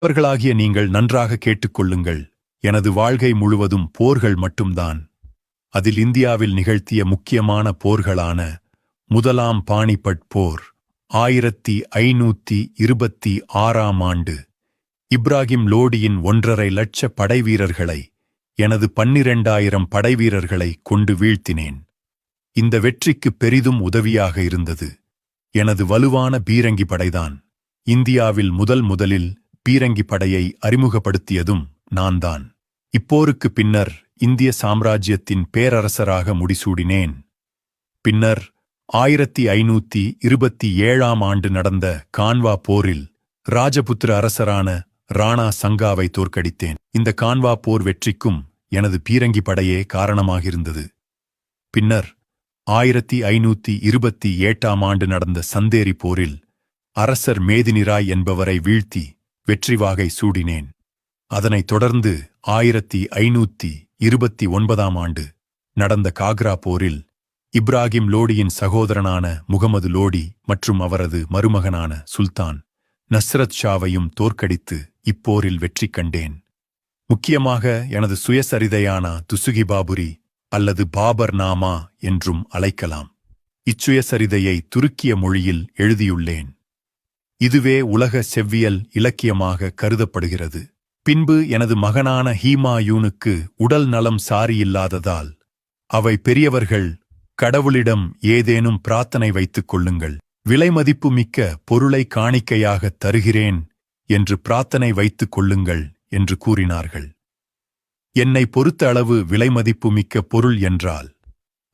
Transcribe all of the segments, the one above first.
அவர்களாகிய நீங்கள் நன்றாக கேட்டுக்கொள்ளுங்கள். எனது வாழ்க்கை முழுவதும் போர்கள் மட்டும்தான். அதில் இந்தியாவில் நிகழ்த்திய முக்கியமான போர்களான முதலாம் பாணிபட் போர் 1526ஆம் ஆண்டு இப்ராகிம் லோடியின் 1.5 லட்ச படைவீரர்களை எனது 12,000 படைவீரர்களை கொண்டு வீழ்த்தினேன். இந்த வெற்றிக்கு பெரிதும் உதவியாக இருந்தது எனது வலுவான பீரங்கி படைதான். இந்தியாவில் முதலில் பீரங்கி படையை அறிமுகப்படுத்தியதும் நான்தான். இப்போருக்கு பின்னர் இந்திய சாம்ராஜ்யத்தின் பேரரசராக முடிசூடினேன். பின்னர் 1527ஆம் ஆண்டு நடந்த கான்வா போரில் ராஜபுத்திர அரசரான ராணா சங்காவை தோற்கடித்தேன். இந்த கான்வா போர் வெற்றிக்கும் எனது பீரங்கி படையே காரணமாகிருந்தது. பின்னர் 1528ஆம் ஆண்டு நடந்த சந்தேரி போரில் அரசர் மேதினிராய் என்பவரை வீழ்த்தி வெற்றிவாகை சூடினேன். அதனைத் தொடர்ந்து 1529ஆம் ஆண்டு நடந்த காக்ரா போரில் இப்ராகிம் லோடியின் சகோதரனான முகமது லோடி மற்றும் அவரது மருமகனான சுல்தான் நஸ்ரத் ஷாவையும் தோற்கடித்து இப்போரில் வெற்றி கண்டேன். முக்கியமாக எனது சுயசரிதையான துசுகி பாபுரி அல்லது பாபர் நாமா என்றும் அழைக்கலாம். இச்சுயசரிதையை துருக்கிய மொழியில் எழுதியுள்ளேன். இதுவே உலக செவ்வியல் இலக்கியமாக கருதப்படுகிறது. பின்பு எனது மகனான ஹீமாயூனுக்கு உடல் நலம் சாரியில்லாததால் அவை பெரியவர்கள் கடவுளிடம் ஏதேனும் பிரார்த்தனை வைத்துக் கொள்ளுங்கள், விலைமதிப்பு மிக்க பொருளை காணிக்கையாகத் தருகிறேன் என்று பிரார்த்தனை வைத்துக் கொள்ளுங்கள் என்று கூறினார்கள். என்னை பொறுத்த அளவு விலைமதிப்பு மிக்க பொருள் என்றால்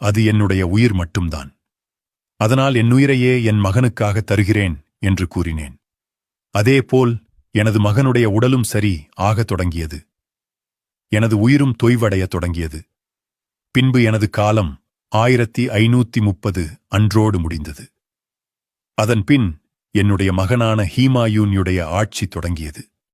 அது என்னுடைய உயிர் மட்டும்தான். அதனால் என் உயிரையே என் மகனுக்காக தருகிறேன் என்று கூறினேன். அதேபோல் எனது மகனுடைய உடலும் சரி ஆகத் தொடங்கியது. எனது உயிரும் தொய்வடையத் தொடங்கியது. பின்பு எனது காலம் 1530 அன்றோடு முடிந்தது. அதன்பின் என்னுடைய மகனான ஹீமாயூனுடைய ஆட்சி தொடங்கியது.